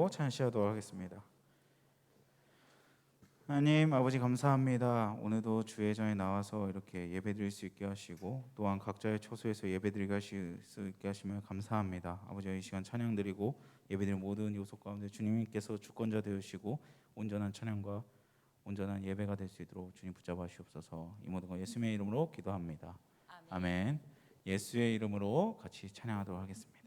찬양 시작하도록 하겠습니다. 하나님 아버지 감사합니다. 오늘도 주의 전에 나와서 이렇게 예배드릴 수 있게 하시고 또한 각자의 처소에서 예배드리게 하실 수 있게 하시면 감사합니다. 아버지 이 시간 찬양드리고 예배드리는 모든 요소 가운데 주님께서 주권자 되시고 온전한 찬양과 온전한 예배가 될 수 있도록 주님 붙잡아 주옵소서. 이 모든 것 예수님의 이름으로 기도합니다. 아멘. 예수의 이름으로 같이 찬양하도록 하겠습니다.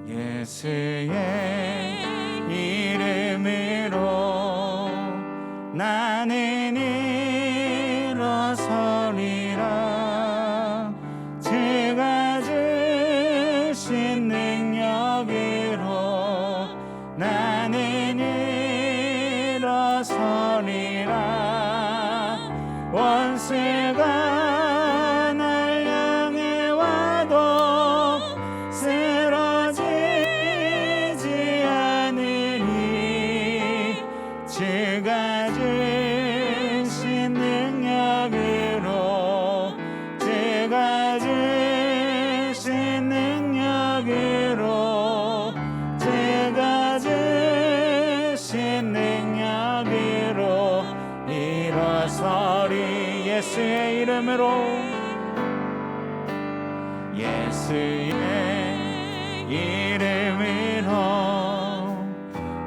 예수의 이름으로 나는 일어서리라. 주가 주신 능력으로 나는 일어서리라. 원수가 날 향해 와도 쓰러지지 않으리. 주가 주신 능력으로 주가 주신 능력으로 주가 주신 능력으로 일어서리. 예수의 이름으로 예수의 이름으로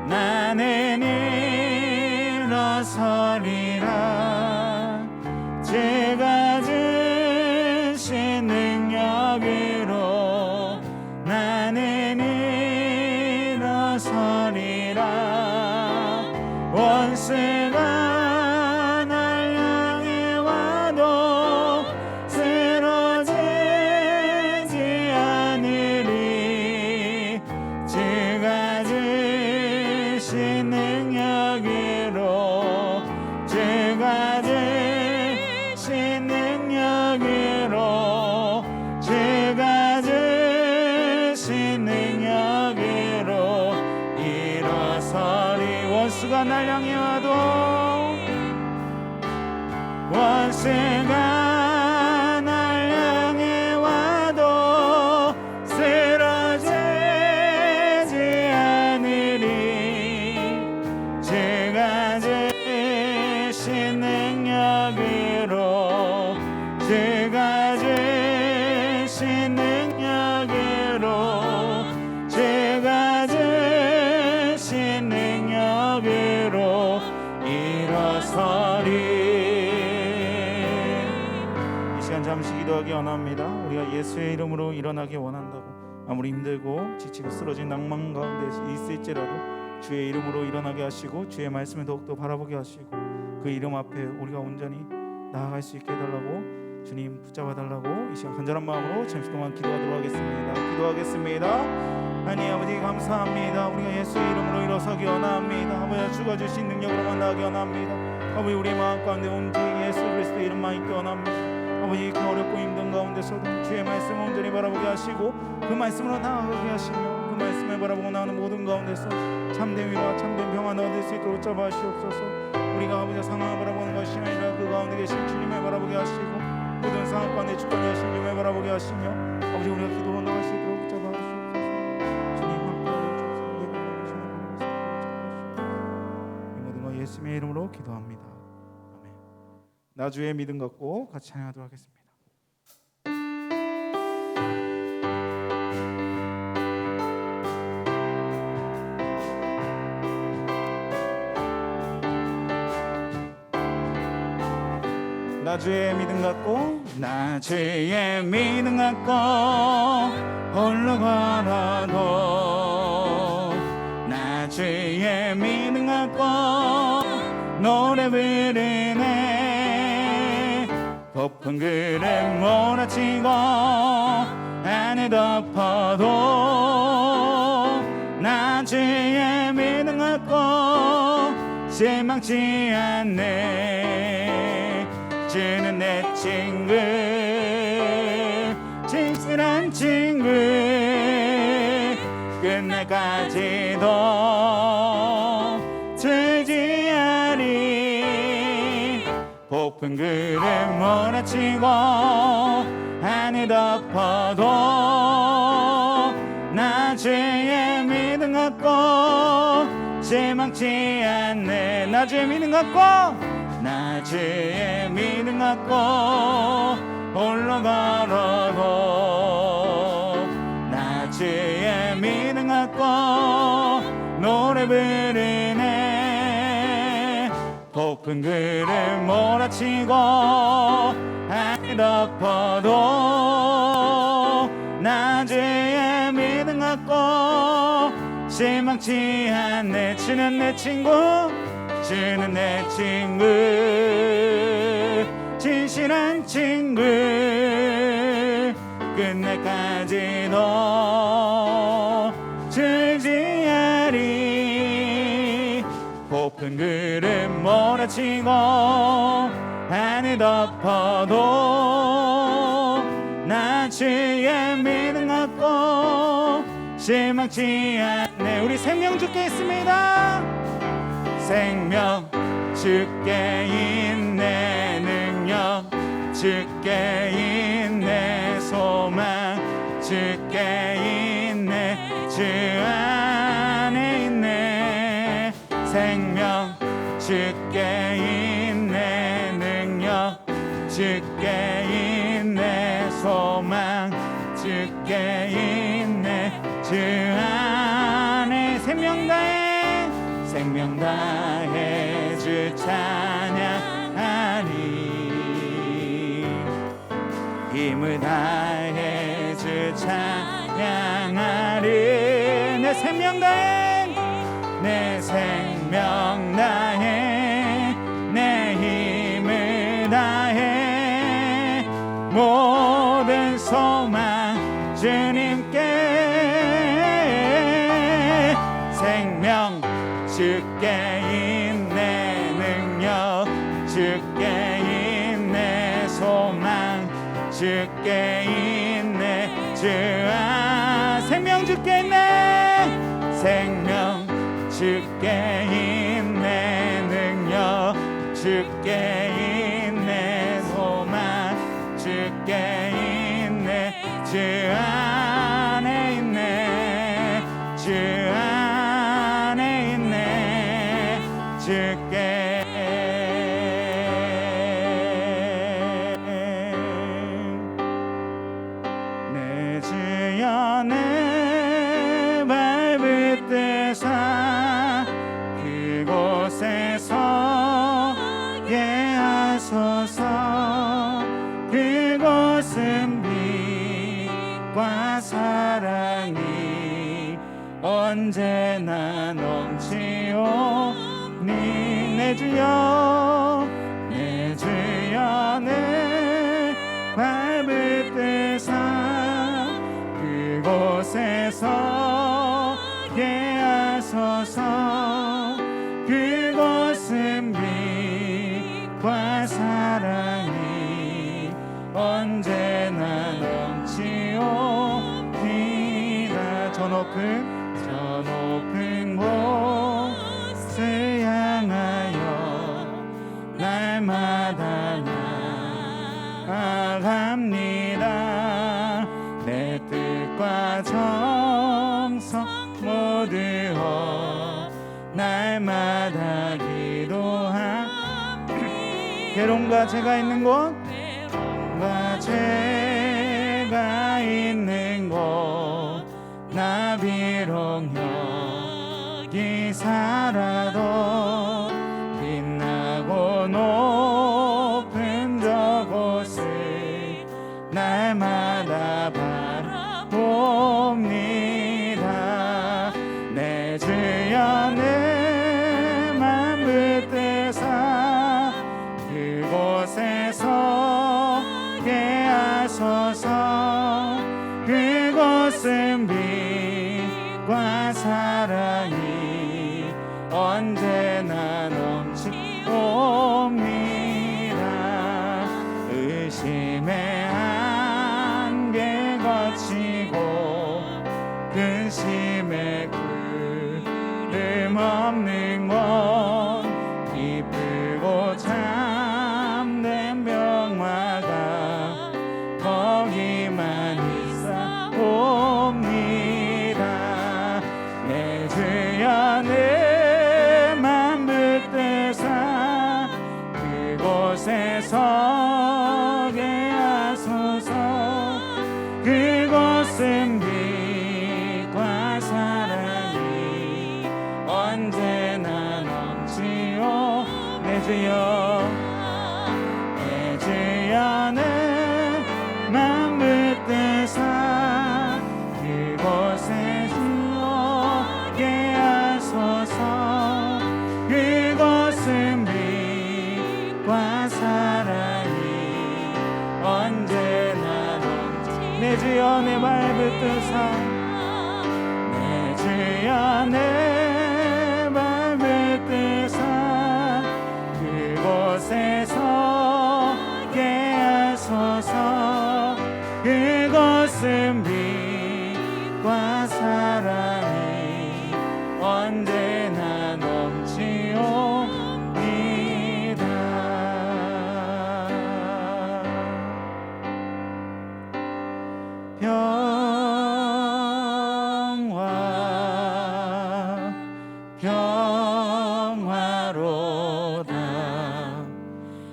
나는 일어서리라. 주가 주신 능력으로 나는 일어서리라. 원수가 날 향해 와도 쓰러지지 않으리. 주가 주신 능력으로 주가 주신 능력으로 주가 주신 능력으로 일어서리. 원수가 날 향해 와도 원수가 날 향해 와도 쓰러지지 않으리. 주가 주신 능력으로 주가 주신 능력으로 주가 주신 능력으로 일어서리. 이 시간 잠시 기도하기 원합니다. 우리가 예수의 이름으로 일어나기 원한다고 아무리 힘들고 지치고 쓰러진 낭만 가운데 있을지라도 주의 이름으로 일어나게 하시고 주의 말씀을 더욱더 바라보게 하시고 그 이름 앞에 우리가 온전히 나아갈 수 있게 해달라고 주님 붙잡아달라고 이 시간 간절한 마음으로 잠시 동안 기도하도록 하겠습니다. 기도하겠습니다. 하나님 아버지 감사합니다. 우리가 예수의 이름으로 일어서기 원합니다. 아버지 주가 주신 능력으로만 나가기 원합니다. 아버지 우리 마음 가운데 온전히 예수 그리스도의 이름만 있기 원합니다. 아버지 그 어렵고 힘든 가운데서도 주의 말씀을 온전히 바라보게 하시고 그 말씀으로 나아가게 하시며 그 말씀을 바라보고 나오는 모든 가운데서 참된 위로와 참된 평안을 얻을 수 있도록 붙잡아 주옵소서. 우리가 아버지 상황을 바라보는 것이 아니라 그 가운데 계신 주님을 바라보게 하시고 모든 상황 가운데 주권이 하신 주님을 바라보게 하시며 아버지 우리가 기도로 나갈 수 있도록 붙잡아 주옵소서. 주님 함께하여 주옵소서. 예배를 주시면 이 모든 것 예수님의 이름으로 기도합니다. 아멘. 나주의 믿음 갖고 같이 찬양하도록 하겠습니다. 나 주의 믿음 갖고 나 주의 믿음 갖고 홀로 걸어도 나 주의 믿음 갖고 노래 부르네. 높은 구름 몰아치고 안에 덮어도 나 주의 믿음 갖고 실망치 않네. 주는 내 친구 진실한 친구 끝날까지도 틀지 않으리. 폭풍 구름 몰아치고 하늘 덮어도 나 주의 믿음 갖고 실망치 않네. 나 주의 믿음 갖고 나 주의 믿음 갖고 홀로 걸어도 나 주의 믿음 갖고 노래 부르네. 폭풍 구름 몰아치고 하늘 덮어도 나 주의 믿음 갖고 실망치 않네. 주는 내 친구, 주는 내 친구, 진실한 친구, 끝날까지도 주지하리. 폭풍 구름 몰아치고 하늘 덮어도 나 주의 믿음 갖고 실망치 않네. 우리 생명 주께 있습니다. 생명 주께 있네. 능력 주께 있네. 소망 주께 있네. 주 안에 있네. 생명 주께 있네. 능력 주께 있네. 소망 주께 있네. 주 안에 생명 다해, 생명 다해 주 찬양하리. 힘을 다해 주 찬양하리. 내 생명 다해, 내 생명 다해, 내 힘을 다해 모든 소망 주님께. 생명 주께 있네. 능력 주께 있네. 소망 주께 있네. 주 생명 주께 있네. 생명 주께 있네. 능력 주께 있네. 소망 주께 있네. 주 안에 있네. 주 안에 있네. 주께. 내 주여 내 발붙드사 그곳에서 게 하소서. 그곳은 빛과 사랑이 언제나 넘치오니. 내 주여, 내 주여 내 발붙드사 그곳에서 게 하소서. 그곳은 빛과 사랑이 언제나 넘치오니라. 저 높은 곳을 향하여 날마다 나아갑니다. 내 뜻과 정성 모두어 날마다 기도하. 괴로움과 죄가 있는 곳, 괴로움과 죄가 있는 곳, 나 비록 여기 살아도 빛나고 높은 저곳을 날마다 바라봅니다. 내 주여 내 맘 붙드사 그곳에서 게 하소서. 그곳은 빛과 사랑이 언제나 넘치옵니다. 의심의 안개 거치고 근심의 구름 없는 곳, 기쁘고 참 그곳에 서게 하소서. 그곳은 빛과 사랑이 언제나 넘치오. 내 주여, 내 주여 내 맘 붙드사 그곳에 서게 하소서. 그곳은 빛과 사랑이 언제나 넘치오. 내 주여 내 말 붙드사, 내 주여 내 말 붙드사 그곳에 서게 하소서. 그곳은 빛과 사랑이 언제나 넘치옵니다. 평화로다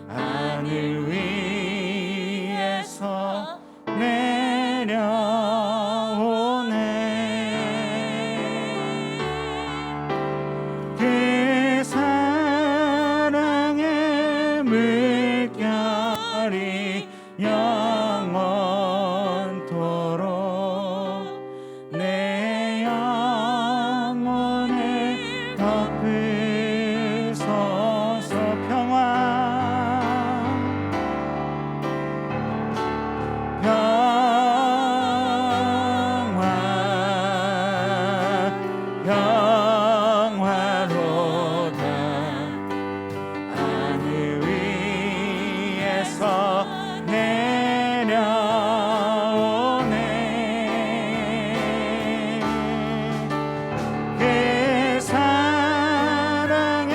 하늘 위에서 내려오네. 그 사랑의 물결이 영원토록 내 영혼을 덮으소서. 평화로다 하늘 위에서 내려오네. 그 사랑의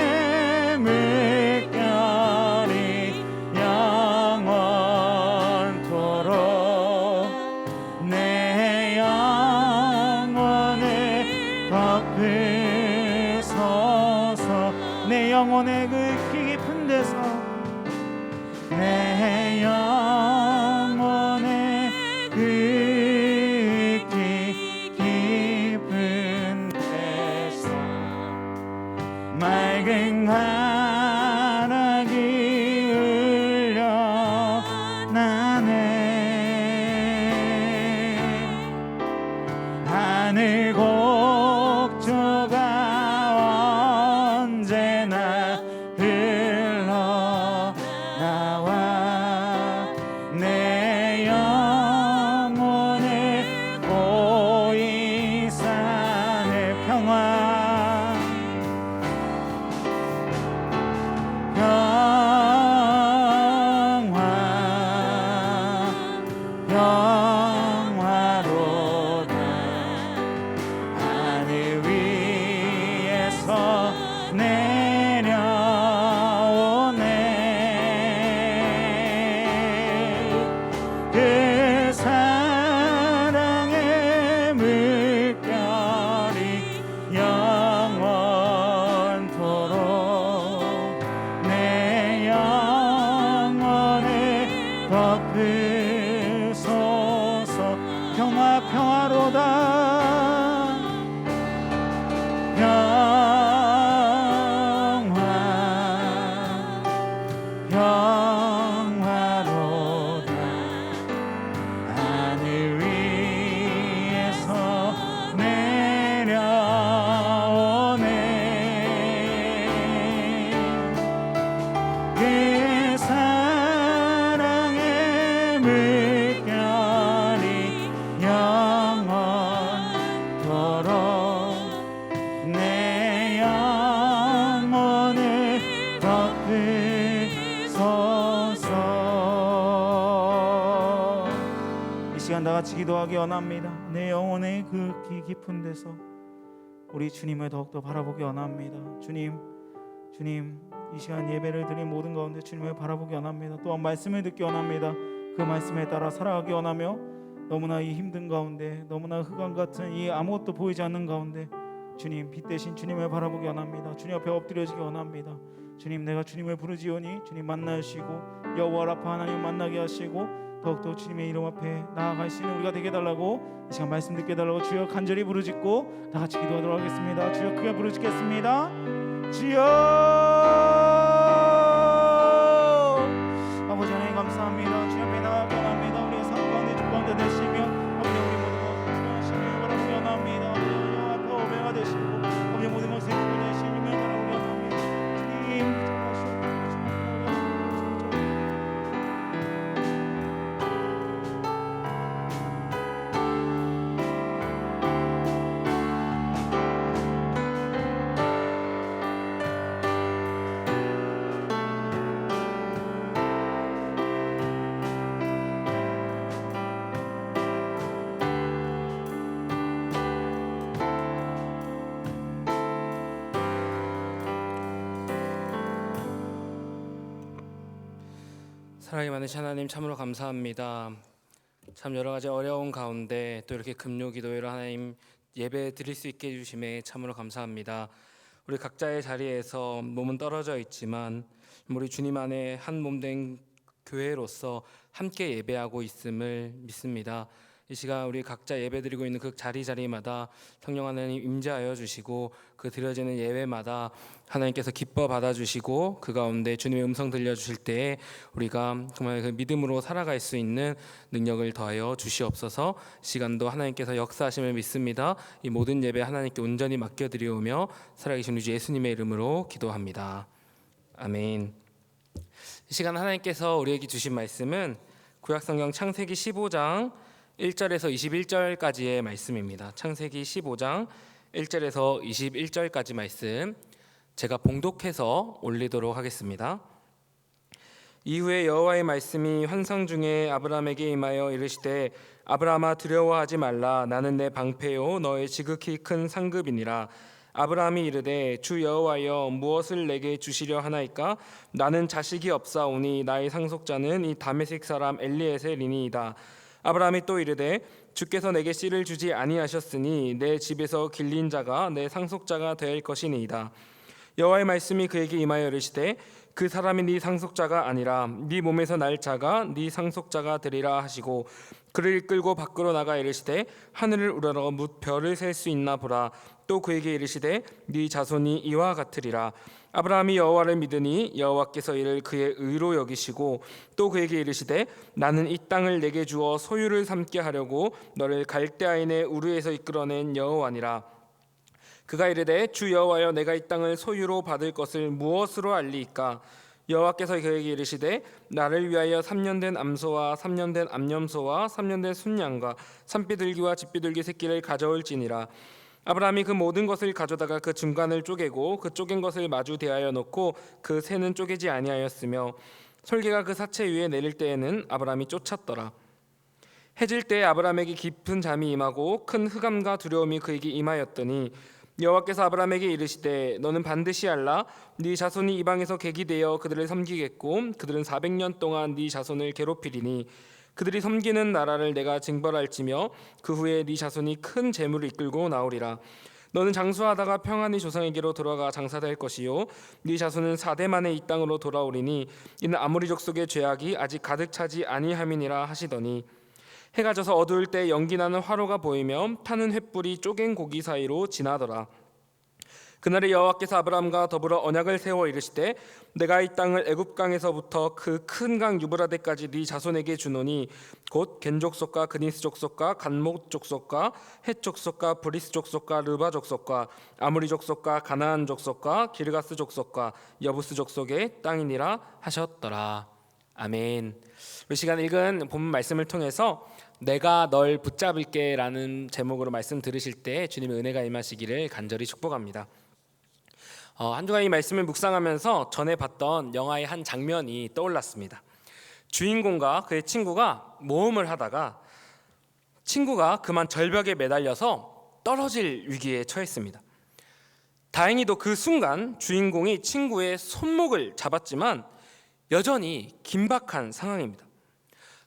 물결이 영원토록 내 영혼을 덮으소서. 내 영혼의 그 깊은 데서, 내 영혼의 그 깊은 데서 맑은 하락이 흘러나네. 하늘 곡조가 언제나 흘러나와 내 영혼을 보이사네. 평화로다 하늘 위에서 내려오네. 그 사랑의 물결이 영원토록 내 영혼을 덮으소서. 평화로다 평화로다 하늘 위에서 내려오네. 그 사랑의 물결이 영원토록 내 영혼을 덮으소서. 이 시간 다 같이 기도하기 원합니다. 내 영혼의 그 깊은 데서 우리 주님을 더욱더 바라보기 원합니다. 주님, 이 시간 예배를 드린 모든 가운데 주님을 바라보기 원합니다. 또한 말씀을 듣기 원합니다. 그 말씀에 따라 살아가기 원하며 너무나 이 힘든 가운데, 너무나 흑암 같은 이 아무것도 보이지 않는 가운데 주님, 빛 대신 주님을 바라보기 원합니다. 주님 앞에 엎드려지기 원합니다. 주님, 내가 주님을 부르지오니 주님 만나시고 여호와 라파 하나님 만나게 하시고 더욱더 주님의 이름 앞에 나아갈 수 있는 우리가 되게 해달라고, 이 시간 말씀 듣게 해달라고 주여 간절히 부르짖고 다 같이 기도하도록 하겠습니다. 주여 크게 부르짖겠습니다. 주여 아버지 하나님 감사합니다. 주여 앞에 나아가게 원합니다. 우리의 삶 가운데 주 가운데 되시며 아버지 우리 모든 것을 주관하시며 바라보게 원합니다. 주여 앞에 오배가 되시고 아버지 모든 것을 주관하시며 바라보게 원합니다. 주님 사랑이 많으신 하나님 참으로 감사합니다. 참 여러 가지 어려운 가운데 또 이렇게 금요 기도회로 하나님 예배 드릴 수 있게 해주심에 참으로 감사합니다. 우리 각자의 자리에서 몸은 떨어져 있지만 우리 주님 안에 한 몸 된 교회로서 함께 예배하고 있음을 믿습니다. 이 시간 우리 각자 예배드리고 있는 그 자리마다 성령 하나님 임재하여 주시고 그 드려지는 예배마다 하나님께서 기뻐 받아주시고 그 가운데 주님의 음성 들려주실 때에 우리가 정말 그 믿음으로 살아갈 수 있는 능력을 더하여 주시옵소서. 시간도 하나님께서 역사하심을 믿습니다. 이 모든 예배 하나님께 온전히 맡겨드리오며 살아계신 우리 주 예수님의 이름으로 기도합니다. 아멘. 이 시간 하나님께서 우리에게 주신 말씀은 구약성경 창세기 15장 1절에서 21절까지의 말씀입니다. 창세기 15장 1절에서 21절까지 말씀 제가 봉독해서 올리도록 하겠습니다. 이후에 여호와의 말씀이 환상 중에 아브라함에게 임하여 이르시되 아브라함아 두려워하지 말라. 나는 내 방패요 너의 지극히 큰 상급이니라. 아브라함이 이르되 주 여호와여 무엇을 내게 주시려 하나이까? 나는 자식이 없사오니 나의 상속자는 이 다메섹 사람 엘리에셀이니이다. 아브라함이 또 이르되 주께서 내게 씨를 주지 아니하셨으니 내 집에서 길린 자가 내 상속자가 될 것이니이다. 여호와의 말씀이 그에게 임하여 이르시되 그 사람이 네 상속자가 아니라 네 몸에서 날 자가 네 상속자가 되리라 하시고 그를 이끌고 밖으로 나가 이르시되 하늘을 우러러 뭇 별을 셀 수 있나 보라. 또 그에게 이르시되 네 자손이 이와 같으리라. 아브라함이 여호와를 믿으니 여호와께서 이를 그의 의로 여기시고 또 그에게 이르시되 나는 이 땅을 내게 주어 소유를 삼게 하려고 너를 갈대아인의 우르에서 이끌어낸 여호와니라. 그가 이르되 주 여호와여 내가 이 땅을 소유로 받을 것을 무엇으로 알리이까? 여호와께서 그에게 이르시되 나를 위하여 3년 된 암소와 3년 된 암염소와 3년 된 순양과 산비둘기와 집비둘기 새끼를 가져올지니라. 아브라함이 그 모든 것을 가져다가 그 중간을 쪼개고 그 쪼갠 것을 마주 대하여 놓고 그 새는 쪼개지 아니하였으며 솔개가 그 사체 위에 내릴 때에는 아브라함이 쫓았더라. 해질 때에 아브라함에게 깊은 잠이 임하고 큰 흑암과 두려움이 그에게 임하였더니 여호와께서 아브라함에게 이르시되 너는 반드시 알라. 네 자손이 이방에서 객이 되어 그들을 섬기겠고 그들은 400년 동안 네 자손을 괴롭히리니 그들이 섬기는 나라를 내가 징벌할지며 그 후에 네 자손이 큰 재물을 이끌고 나오리라. 너는 장수하다가 평안히 조상에게로 돌아가 장사될 것이요 네 자손은 4대 만에 이 땅으로 돌아오리니 이는 아모리 족속의 죄악이 아직 가득 차지 아니함이니라 하시더니 해가 져서 어두울 때 연기나는 화로가 보이며 타는 횃불이 쪼갠 고기 사이로 지나더라. 그날에 여호와께서 아브라함과 더불어 언약을 세워 이르시되 내가 이 땅을 애굽 강에서부터 그 큰 강 유브라데까지 네 자손에게 주노니 곧 겐 족속과 그니스 족속과 간목 족속과 헷 족속과 브리스 족속과 르바 족속과 아무리 족속과 가나안 족속과 기르가스 족속과 여부스 족속의 땅이니라 하셨더라. 아멘. 이 시간 읽은 본문 말씀을 통해서 내가 널 붙잡을게 라는 제목으로 말씀 들으실 때 주님의 은혜가 임하시기를 간절히 축복합니다. 한 주간 이 말씀을 묵상하면서 전에 봤던 영화의 한 장면이 떠올랐습니다. 주인공과 그의 친구가 모험을 하다가 친구가 그만 절벽에 매달려서 떨어질 위기에 처했습니다. 다행히도 그 순간 주인공이 친구의 손목을 잡았지만 여전히 긴박한 상황입니다.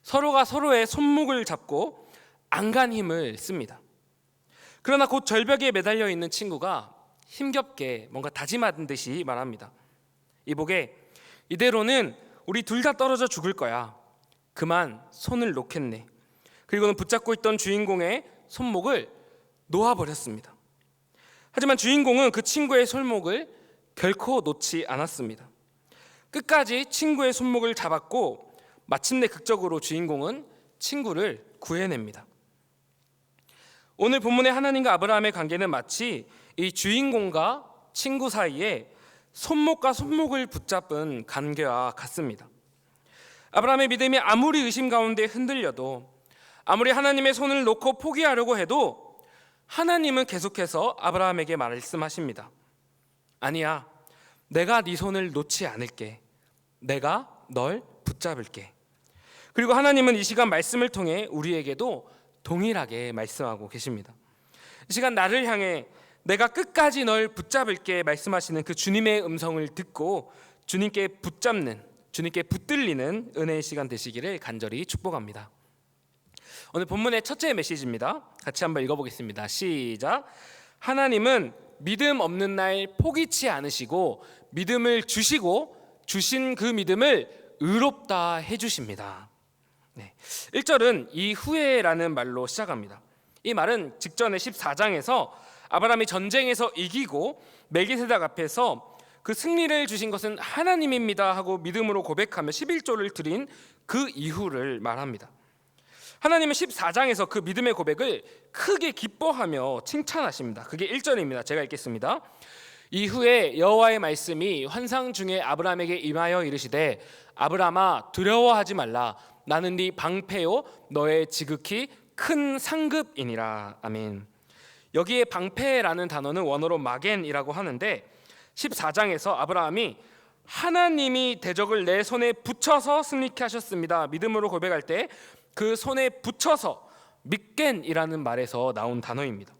서로가 서로의 손목을 잡고 안간 힘을 씁니다. 그러나 곧 절벽에 매달려 있는 친구가 힘겹게 뭔가 다짐한 듯이 말합니다. 이복에 이대로는 우리 둘 다 떨어져 죽을 거야. 그만 손을 놓겠네. 그리고는 붙잡고 있던 주인공의 손목을 놓아버렸습니다. 하지만 주인공은 그 친구의 손목을 결코 놓지 않았습니다. 끝까지 친구의 손목을 잡았고 마침내 극적으로 주인공은 친구를 구해냅니다. 오늘 본문의 하나님과 아브라함의 관계는 마치 이 주인공과 친구 사이에 손목과 손목을 붙잡은 관계와 같습니다. 아브라함의 믿음이 아무리 의심 가운데 흔들려도, 아무리 하나님의 손을 놓고 포기하려고 해도 하나님은 계속해서 아브라함에게 말씀하십니다. 아니야, 내가 네 손을 놓지 않을게. 내가 널 붙잡을게. 그리고 하나님은 이 시간 말씀을 통해 우리에게도 동일하게 말씀하고 계십니다. 이 시간 나를 향해 내가 끝까지 널 붙잡을게 말씀하시는 그 주님의 음성을 듣고 주님께 붙잡는, 주님께 붙들리는 은혜의 시간 되시기를 간절히 축복합니다. 오늘 본문의 첫째 메시지입니다. 같이 한번 읽어보겠습니다. 시작. 하나님은 믿음 없는 날 포기치 않으시고 믿음을 주시고 주신 그 믿음을 의롭다 해주십니다. 1절은 이후에라는 말로 시작합니다. 이 말은 직전에 14장에서 아브라함이 전쟁에서 이기고 멜기세덱 앞에서 그 승리를 주신 것은 하나님입니다 하고 믿음으로 고백하며 11조를 드린 그 이후를 말합니다. 하나님은 14장에서 그 믿음의 고백을 크게 기뻐하며 칭찬하십니다. 그게 1절입니다. 제가 읽겠습니다. 이후에 여호와의 말씀이 환상 중에 아브라함에게 임하여 이르시되 아브라함아 두려워하지 말라. 나는 네 방패요 너의 지극히 큰 상급이니라. 아멘. 여기에 방패라는 단어는 원어로 마겐이라고 하는데 14장에서 아브라함이 하나님이 대적을 내 손에 붙여서 승리케 하셨습니다. 믿음으로 고백할 때 그 손에 붙여서 믿겐이라는 말에서 나온 단어입니다.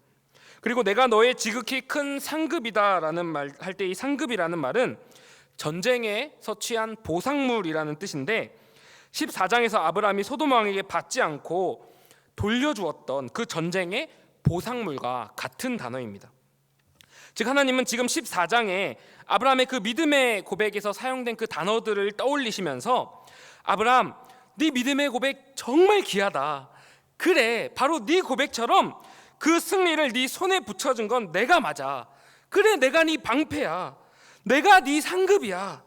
그리고 내가 너의 지극히 큰 상급이다라는 말 할 때 이 상급이라는 말은 전쟁에서 취한 보상물이라는 뜻인데 14장에서 아브라함이 소돔 왕에게 받지 않고 돌려주었던 그 전쟁의 보상물과 같은 단어입니다. 즉 하나님은 지금 14장에 아브라함의 그 믿음의 고백에서 사용된 그 단어들을 떠올리시면서 아브라함, 네 믿음의 고백 정말 귀하다. 그래, 바로 네 고백처럼 그 승리를 네 손에 붙여준 건 내가 맞아. 그래, 내가 네 방패야. 내가 네 상급이야.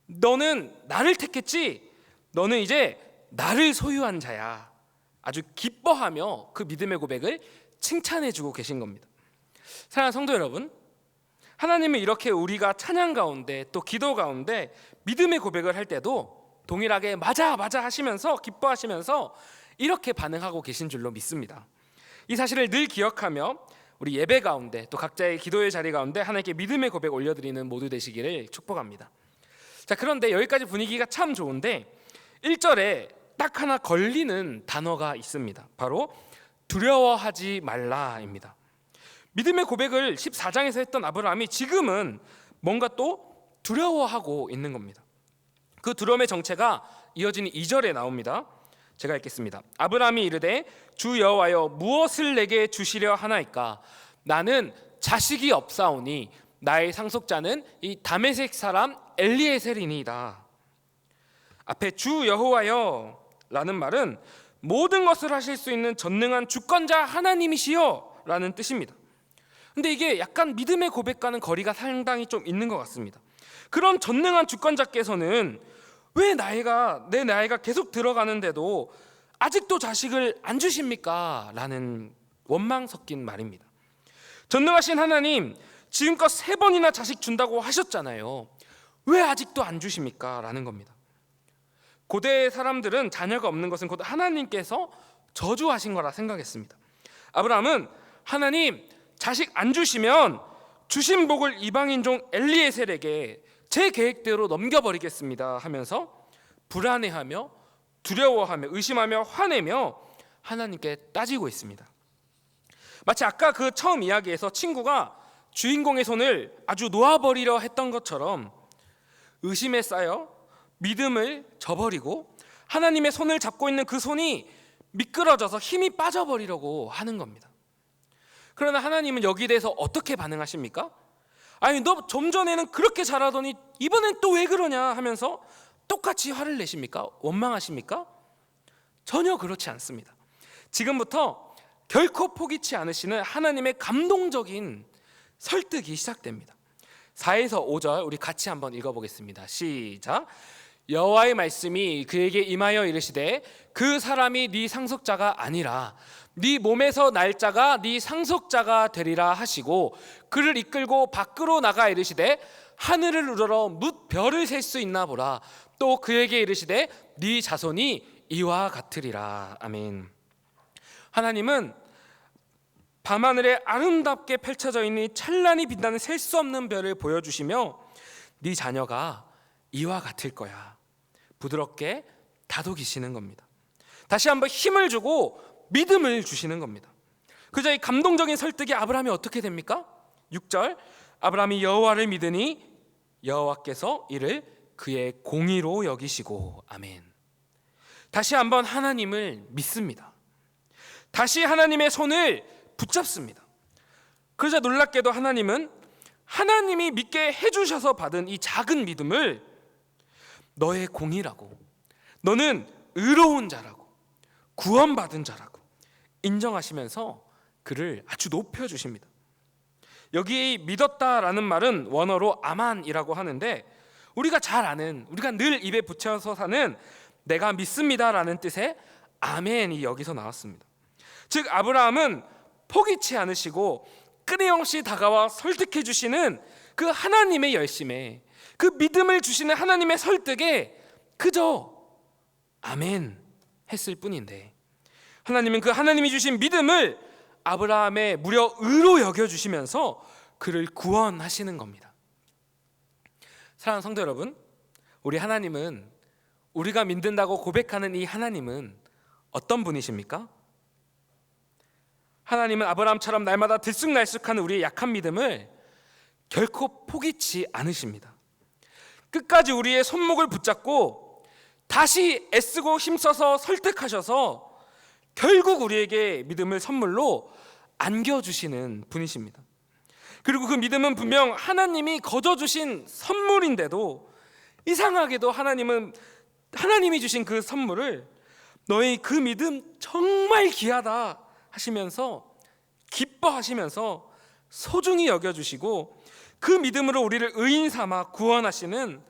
너는 나를 택했지. 너는 이제 나를 소유한 자야. 아주 기뻐하며 그 믿음의 고백을 칭찬해주고 계신 겁니다. 사랑하는 성도 여러분, 하나님은 이렇게 우리가 찬양 가운데 또 기도 가운데 믿음의 고백을 할 때도 동일하게 맞아 하시면서 기뻐하시면서 이렇게 반응하고 계신 줄로 믿습니다. 이 사실을 늘 기억하며 우리 예배 가운데 또 각자의 기도의 자리 가운데 하나님께 믿음의 고백 올려드리는 모두 되시기를 축복합니다. 자, 그런데 여기까지 분위기가 참 좋은데 1절에 딱 하나 걸리는 단어가 있습니다. 바로 두려워하지 말라입니다. 믿음의 고백을 14장에서 했던 아브라함이 지금은 뭔가 또 두려워하고 있는 겁니다. 그 두려움의 정체가 이어지는 2절에 나옵니다. 제가 읽겠습니다. 아브라함이 이르되 주 여호와여 무엇을 내게 주시려 하나이까? 나는 자식이 없사오니 나의 상속자는 이 다메섹 사람 엘리에셀이니이다. 앞에 주 여호와여 라는 말은 모든 것을 하실 수 있는 전능한 주권자 하나님이시여 라는 뜻입니다. 근데 이게 약간 믿음의 고백과는 거리가 상당히 좀 있는 것 같습니다. 그런 전능한 주권자께서는 왜 내 나이가 계속 들어가는데도 아직도 자식을 안 주십니까? 라는 원망 섞인 말입니다. 전능하신 하나님, 지금껏 3번이나 자식 준다고 하셨잖아요. 왜 아직도 안 주십니까? 라는 겁니다. 고대 사람들은 자녀가 없는 것은 곧 하나님께서 저주하신 거라 생각했습니다. 아브라함은 하나님, 자식 안 주시면 주신 복을 이방인 종 엘리에셀에게 제 계획대로 넘겨버리겠습니다 하면서 불안해하며 두려워하며 의심하며 화내며 하나님께 따지고 있습니다. 마치 아까 그 처음 이야기에서 친구가 주인공의 손을 아주 놓아버리려 했던 것처럼 의심에 쌓여 믿음을 저버리고 하나님의 손을 잡고 있는 그 손이 미끄러져서 힘이 빠져버리려고 하는 겁니다. 그러나 하나님은 여기에 대해서 어떻게 반응하십니까? 아니 너 좀 전에는 그렇게 잘하더니 이번엔 또 왜 그러냐 하면서 똑같이 화를 내십니까? 원망하십니까? 전혀 그렇지 않습니다. 지금부터 결코 포기치 않으시는 하나님의 감동적인 설득이 시작됩니다. 4에서 5절 우리 같이 한번 읽어보겠습니다. 시작. 여호와의 말씀이 그에게 임하여 이르시되 그 사람이 네 상속자가 아니라 네 몸에서 날 자가 네 상속자가 되리라 하시고 그를 이끌고 밖으로 나가 이르시되 하늘을 우러러 뭇 별을 셀 수 있나 보라. 또 그에게 이르시되 네 자손이 이와 같으리라. 아멘. 하나님은 밤하늘에 아름답게 펼쳐져 있는 찬란히 빛나는 셀 수 없는 별을 보여주시며 네 자녀가 이와 같을 거야 부드럽게 다독이시는 겁니다. 다시 한번 힘을 주고 믿음을 주시는 겁니다. 그저 이 감동적인 설득이 아브라함이 어떻게 됩니까? 6절 아브라함이 여호와를 믿으니 여호와께서 이를 그의 공의로 여기시고. 아멘. 다시 한번 하나님을 믿습니다. 다시 하나님의 손을 붙잡습니다. 그러자 놀랍게도 하나님은 하나님이 믿게 해주셔서 받은 이 작은 믿음을 너의 공의라고, 너는 의로운 자라고, 구원받은 자라고 인정하시면서 그를 아주 높여주십니다. 여기 믿었다라는 말은 원어로 아만이라고 하는데 우리가 잘 아는, 우리가 늘 입에 붙여서 사는 내가 믿습니다라는 뜻의 아멘이 여기서 나왔습니다. 즉 아브라함은 포기치 않으시고 끊임없이 다가와 설득해 주시는 그 하나님의 열심에, 그 믿음을 주시는 하나님의 설득에 그저 아멘 했을 뿐인데 하나님은 그 하나님이 주신 믿음을 아브라함의 무려 의로 여겨주시면서 그를 구원하시는 겁니다. 사랑하는 성도 여러분, 우리 하나님은, 우리가 믿는다고 고백하는 이 하나님은 어떤 분이십니까? 하나님은 아브라함처럼 날마다 들쑥날쑥하는 우리의 약한 믿음을 결코 포기치 않으십니다. 끝까지 우리의 손목을 붙잡고 다시 애쓰고 힘써서 설득하셔서 결국 우리에게 믿음을 선물로 안겨주시는 분이십니다. 그리고 그 믿음은 분명 하나님이 거저주신 선물인데도 이상하게도 하나님이 주신 그 선물을 너의 그 믿음 정말 귀하다 하시면서 기뻐하시면서 소중히 여겨주시고 그 믿음으로 우리를 의인 삼아 구원하시는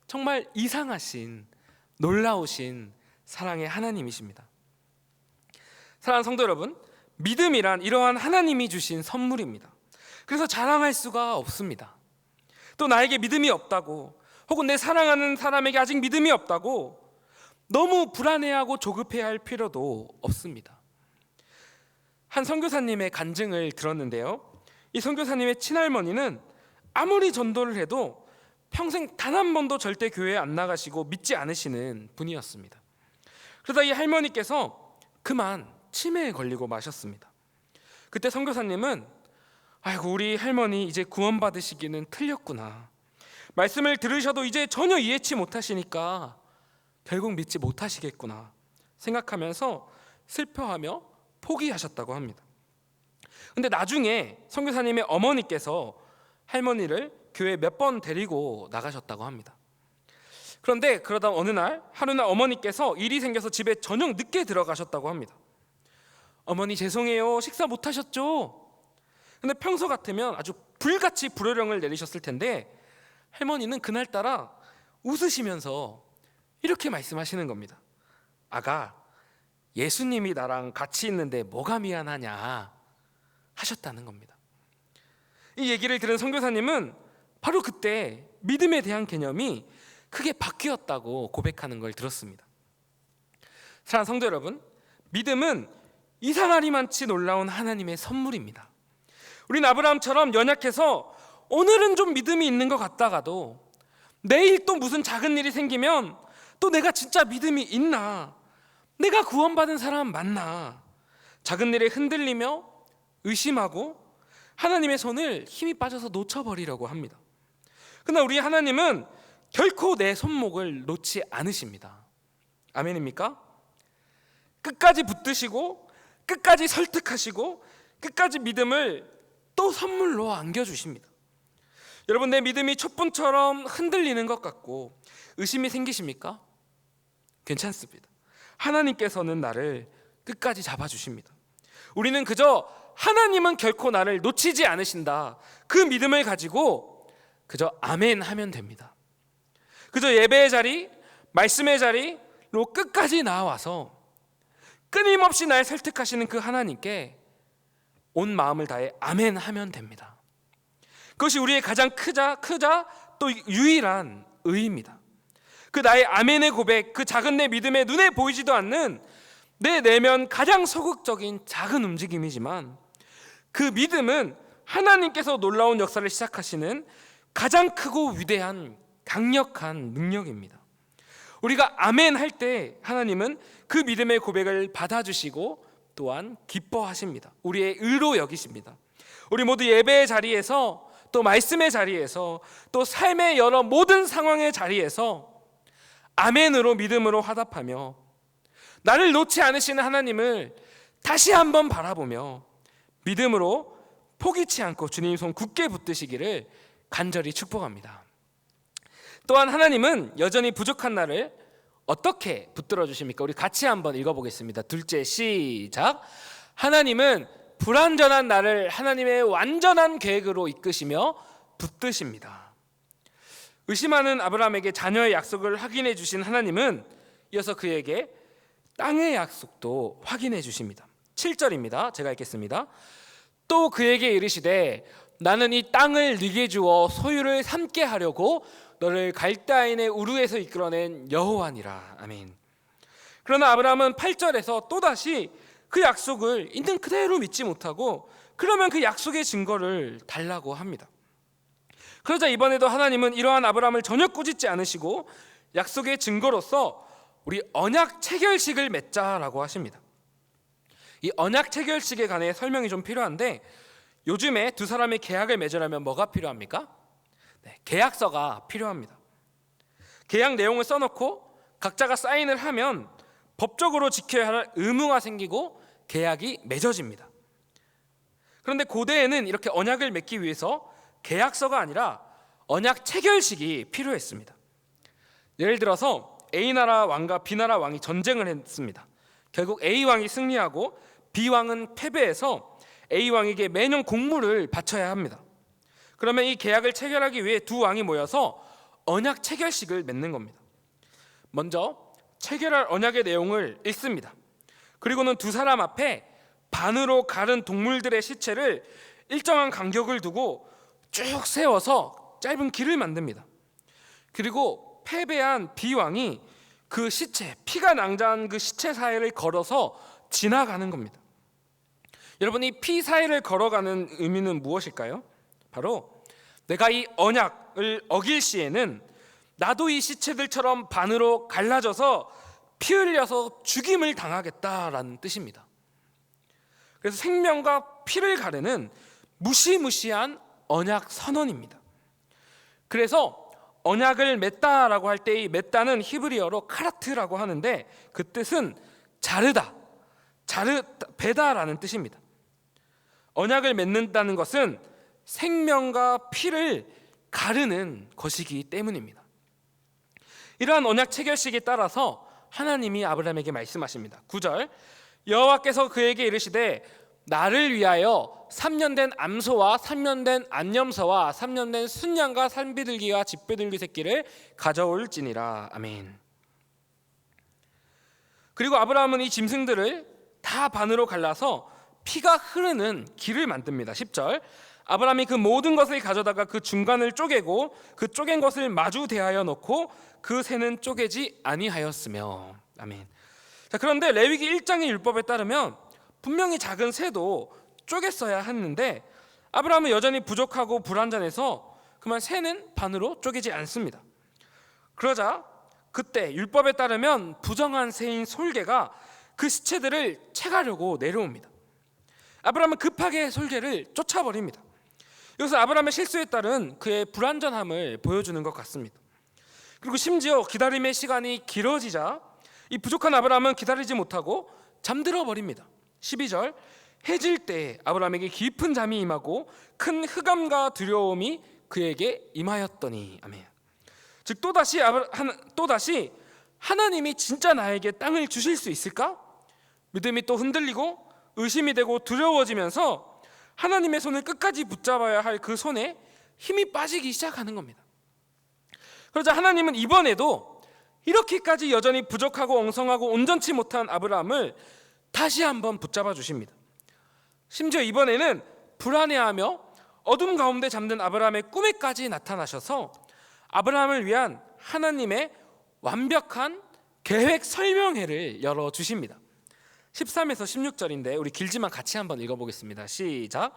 정말 이상하신 놀라우신 사랑의 하나님이십니다. 사랑하는 성도 여러분, 믿음이란 이러한 하나님이 주신 선물입니다. 그래서 자랑할 수가 없습니다. 또 나에게 믿음이 없다고, 혹은 내 사랑하는 사람에게 아직 믿음이 없다고 너무 불안해하고 조급해야 할 필요도 없습니다. 한 선교사님의 간증을 들었는데요, 이 선교사님의 친할머니는 아무리 전도를 해도 평생 단 한 번도 절대 교회에 안 나가시고 믿지 않으시는 분이었습니다. 그러다 이 할머니께서 그만 치매에 걸리고 마셨습니다. 그때 선교사님은 아이고 우리 할머니 이제 구원받으시기는 틀렸구나, 말씀을 들으셔도 이제 전혀 이해치 못하시니까 결국 믿지 못하시겠구나 생각하면서 슬퍼하며 포기하셨다고 합니다. 근데 나중에 선교사님의 어머니께서 할머니를 교회에 몇 번 데리고 나가셨다고 합니다. 그런데 그러다 어느 날 하루날 어머니께서 일이 생겨서 집에 저녁 늦게 들어가셨다고 합니다. 어머니 죄송해요, 식사 못 하셨죠? 근데 평소 같으면 아주 불같이 불호령을 내리셨을 텐데 할머니는 그날따라 웃으시면서 이렇게 말씀하시는 겁니다. 아가, 예수님이 나랑 같이 있는데 뭐가 미안하냐 하셨다는 겁니다. 이 얘기를 들은 선교사님은 바로 그때 믿음에 대한 개념이 크게 바뀌었다고 고백하는 걸 들었습니다. 사랑하는 성도 여러분, 믿음은 이상하리만치 놀라운 하나님의 선물입니다. 우린 아브라함처럼 연약해서 오늘은 좀 믿음이 있는 것 같다가도 내일 또 무슨 작은 일이 생기면 또 내가 진짜 믿음이 있나, 내가 구원받은 사람 맞나, 작은 일에 흔들리며 의심하고 하나님의 손을 힘이 빠져서 놓쳐버리려고 합니다. 그러나 우리 하나님은 결코 내 손목을 놓지 않으십니다. 아멘입니까? 끝까지 붙드시고 끝까지 설득하시고 끝까지 믿음을 또 선물로 안겨주십니다. 여러분, 내 믿음이 촛불처럼 흔들리는 것 같고 의심이 생기십니까? 괜찮습니다. 하나님께서는 나를 끝까지 잡아주십니다. 우리는 그저 하나님은 결코 나를 놓치지 않으신다, 그 믿음을 가지고 그저 아멘 하면 됩니다. 그저 예배의 자리, 말씀의 자리로 끝까지 나와서 끊임없이 날 설득하시는 그 하나님께 온 마음을 다해 아멘 하면 됩니다. 그것이 우리의 가장 크자 또 유일한 의의입니다. 그 나의 아멘의 고백, 그 작은 내 믿음에 눈에 보이지도 않는 내 내면 가장 소극적인 작은 움직임이지만, 그 믿음은 하나님께서 놀라운 역사를 시작하시는 가장 크고 위대한 강력한 능력입니다. 우리가 아멘 할 때 하나님은 그 믿음의 고백을 받아주시고 또한 기뻐하십니다. 우리의 의로 여기십니다. 우리 모두 예배의 자리에서, 또 말씀의 자리에서, 또 삶의 여러 모든 상황의 자리에서 아멘으로 믿음으로 화답하며 나를 놓지 않으시는 하나님을 다시 한번 바라보며 믿음으로 포기치 않고 주님 손 굳게 붙드시기를 간절히 축복합니다. 또한 하나님은 여전히 부족한 나를 어떻게 붙들어 주십니까? 우리 같이 한번 읽어보겠습니다. 둘째, 시작. 하나님은 불완전한 나를 하나님의 완전한 계획으로 이끄시며 붙드십니다. 의심하는 아브라함에게 자녀의 약속을 확인해 주신 하나님은 이어서 그에게 땅의 약속도 확인해 주십니다. 7절입니다. 제가 읽겠습니다. 또 그에게 이르시되 나는 이 땅을 네게 주어 소유를 삼게 하려고 너를 갈대아인의 우르에서 이끌어낸 여호와니라. 아멘. 그러나 아브라함은 8절에서 또다시 그 약속을 있는 그대로 믿지 못하고 그러면 그 약속의 증거를 달라고 합니다. 그러자 이번에도 하나님은 이러한 아브라함을 전혀 꾸짖지 않으시고 약속의 증거로서 우리 언약 체결식을 맺자라고 하십니다. 이 언약 체결식에 관해 설명이 좀 필요한데, 요즘에 두 사람이 계약을 맺으려면 뭐가 필요합니까? 계약서가 필요합니다. 계약 내용을 써놓고 각자가 사인을 하면 법적으로 지켜야 할 의무가 생기고 계약이 맺어집니다. 그런데 고대에는 이렇게 언약을 맺기 위해서 계약서가 아니라 언약 체결식이 필요했습니다. 예를 들어서 A나라 왕과 B나라 왕이 전쟁을 했습니다. 결국 A왕이 승리하고 B왕은 패배해서 A왕에게 매년 공물을 바쳐야 합니다. 그러면 이 계약을 체결하기 위해 두 왕이 모여서 언약 체결식을 맺는 겁니다. 먼저 체결할 언약의 내용을 읽습니다. 그리고는 두 사람 앞에 반으로 가른 동물들의 시체를 일정한 간격을 두고 쭉 세워서 짧은 길을 만듭니다. 그리고 패배한 B왕이 그 시체, 피가 낭자한 그 시체 사이를 걸어서 지나가는 겁니다. 여러분, 이 피 사이를 걸어가는 의미는 무엇일까요? 바로 내가 이 언약을 어길 시에는 나도 이 시체들처럼 반으로 갈라져서 피 흘려서 죽임을 당하겠다라는 뜻입니다. 그래서 생명과 피를 가르는 무시무시한 언약 선언입니다. 그래서 언약을 맺다라고 할 때 이 맺다는 히브리어로 카라트라고 하는데 그 뜻은 자르다, 베다라는 뜻입니다. 언약을 맺는다는 것은 생명과 피를 가르는 것이기 때문입니다. 이러한 언약 체결식에 따라서 하나님이 아브라함에게 말씀하십니다. 9절, 여호와께서 그에게 이르시되 나를 위하여 3년 된 암소와 3년 된 암염소와 3년 된 순양과 산비둘기와 집비둘기 새끼를 가져올지니라. 아멘. 그리고 아브라함은 이 짐승들을 다 반으로 갈라서 피가 흐르는 길을 만듭니다. 10절, 아브라함이 그 모든 것을 가져다가 그 중간을 쪼개고 그 쪼갠 것을 마주 대하여 놓고 그 새는 쪼개지 아니하였으며. 아멘. 자, 그런데 레위기 1장의 율법에 따르면 분명히 작은 새도 쪼갰어야 했는데 아브라함은 여전히 부족하고 불완전해서 그만 새는 반으로 쪼개지 않습니다. 그러자 그때 율법에 따르면 부정한 새인 솔개가 그 시체들을 채가려고 내려옵니다. 아브라함은 급하게 솔개를 쫓아버립니다. 여기서 아브라함의 실수에 따른 그의 불완전함을 보여주는 것 같습니다. 그리고 심지어 기다림의 시간이 길어지자 이 부족한 아브라함은 기다리지 못하고 잠들어 버립니다. 12절, 해질 때 아브라함에게 깊은 잠이 임하고 큰 흑암과 두려움이 그에게 임하였더니. 아멘. 즉 또다시 하나님이 진짜 나에게 땅을 주실 수 있을까? 믿음이 또 흔들리고 의심이 되고 두려워지면서 하나님의 손을 끝까지 붙잡아야 할 그 손에 힘이 빠지기 시작하는 겁니다. 그러자 하나님은 이번에도 이렇게까지 여전히 부족하고 엉성하고 온전치 못한 아브라함을 다시 한번 붙잡아 주십니다. 심지어 이번에는 불안해하며 어둠 가운데 잠든 아브라함의 꿈에까지 나타나셔서 아브라함을 위한 하나님의 완벽한 계획 설명회를 열어주십니다. 13에서 16절인데 우리 길지만 같이 한번 읽어보겠습니다. 시작.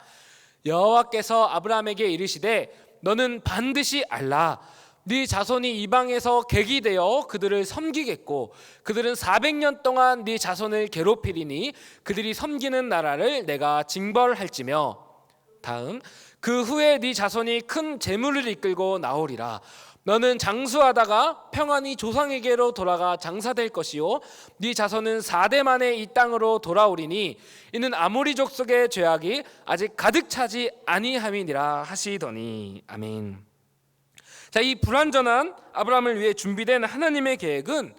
여호와께서 아브라함에게 이르시되 너는 반드시 알라. 네 자손이 이방에서 객이 되어 그들을 섬기겠고 그들은 400년 동안 네 자손을 괴롭히리니 그들이 섬기는 나라를 내가 징벌할지며. 다음, 그 후에 네 자손이 큰 재물을 이끌고 나오리라. 너는 장수하다가 평안히 조상에게로 돌아가 장사될 것이요 네 자손은 4대 만에 이 땅으로 돌아오리니 이는 아모리 족속의 죄악이 아직 가득 차지 아니함이니라 하시더니. 아멘. 자, 이 불완전한 아브라함을 위해 준비된 하나님의 계획은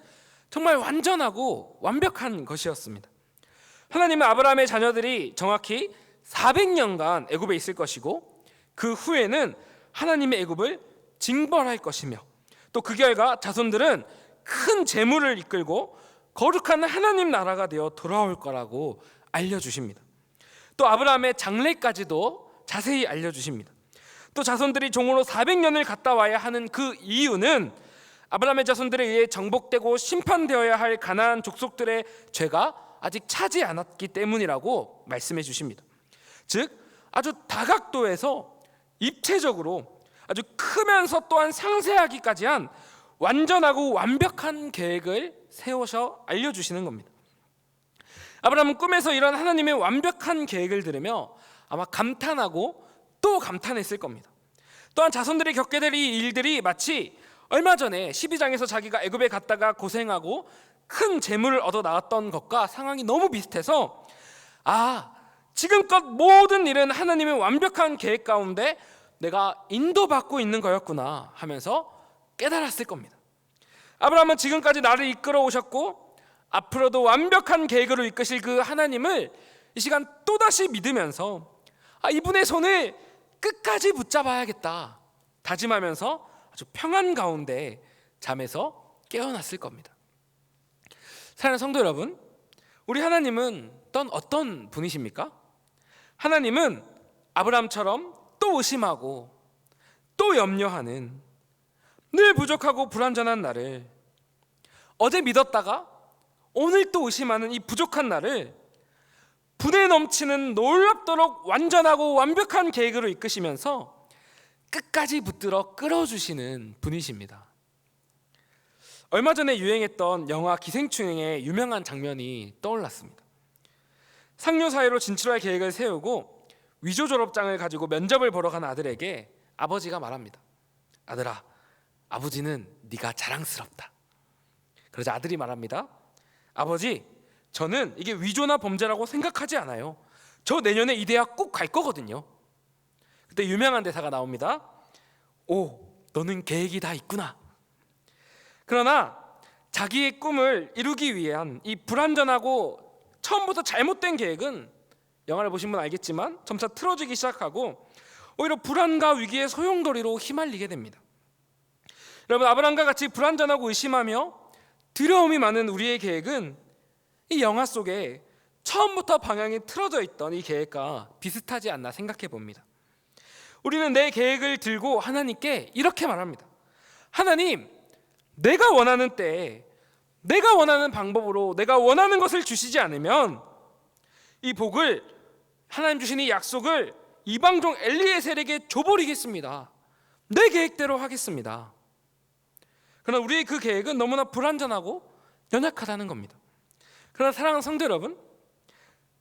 정말 완전하고 완벽한 것이었습니다. 하나님은 아브라함의 자녀들이 정확히 400년간 애굽에 있을 것이고 그 후에는 하나님의 애굽을 징벌할 것이며 또 그 결과 자손들은 큰 재물을 이끌고 거룩한 하나님 나라가 되어 돌아올 거라고 알려주십니다. 또 아브라함의 장래까지도 자세히 알려주십니다. 또 자손들이 종으로 400년을 갔다 와야 하는 그 이유는 아브라함의 자손들에 의해 정복되고 심판되어야 할 가나안 족속들의 죄가 아직 차지 않았기 때문이라고 말씀해 주십니다. 즉 아주 다각도에서 입체적으로 아주 크면서 또한 상세하기까지 한 완전하고 완벽한 계획을 세우셔 알려주시는 겁니다. 아브라함은 꿈에서 이런 하나님의 완벽한 계획을 들으며 아마 감탄하고 또 감탄했을 겁니다. 또한 자손들이 겪게 될 이 일들이 마치 얼마 전에 12장에서 자기가 애굽에 갔다가 고생하고 큰 재물을 얻어 나왔던 것과 상황이 너무 비슷해서 지금껏 모든 일은 하나님의 완벽한 계획 가운데 내가 인도받고 있는 거였구나 하면서 깨달았을 겁니다. 아브라함은 지금까지 나를 이끌어 오셨고 앞으로도 완벽한 계획으로 이끄실 그 하나님을 이 시간 또다시 믿으면서 이분의 손을 끝까지 붙잡아야겠다 다짐하면서 아주 평안 가운데 잠에서 깨어났을 겁니다. 사랑하는 성도 여러분, 우리 하나님은 어떤 분이십니까? 하나님은 아브라함처럼 또 의심하고 또 염려하는 늘 부족하고 불완전한 나를, 어제 믿었다가 오늘 또 의심하는 이 부족한 나를 분에 넘치는 놀랍도록 완전하고 완벽한 계획으로 이끄시면서 끝까지 붙들어 끌어주시는 분이십니다. 얼마 전에 유행했던 영화 기생충의 유명한 장면이 떠올랐습니다. 상류 사회로 진출할 계획을 세우고 위조 졸업장을 가지고 면접을 보러 간 아들에게 아버지가 말합니다. 아들아, 아버지는 네가 자랑스럽다. 그러자 아들이 말합니다. 아버지, 저는 이게 위조나 범죄라고 생각하지 않아요. 저 내년에 이 대학 꼭 갈 거거든요. 그때 유명한 대사가 나옵니다. 오, 너는 계획이 다 있구나. 그러나 자기의 꿈을 이루기 위한 이 불완전하고 처음부터 잘못된 계획은 영화를 보신 분 알겠지만 점차 틀어지기 시작하고 오히려 불안과 위기의 소용돌이로 휘말리게 됩니다. 여러분, 아브라함과 같이 불완전하고 의심하며 두려움이 많은 우리의 계획은 이 영화 속에 처음부터 방향이 틀어져 있던 이 계획과 비슷하지 않나 생각해 봅니다. 우리는 내 계획을 들고 하나님께 이렇게 말합니다. 하나님, 내가 원하는 때에 내가 원하는 방법으로 내가 원하는 것을 주시지 않으면 이 복을, 하나님 주신 이 약속을 이방종 엘리에셀에게 줘버리겠습니다. 내 계획대로 하겠습니다. 그러나 우리의 그 계획은 너무나 불완전하고 연약하다는 겁니다. 그러나 사랑하는 성도 여러분,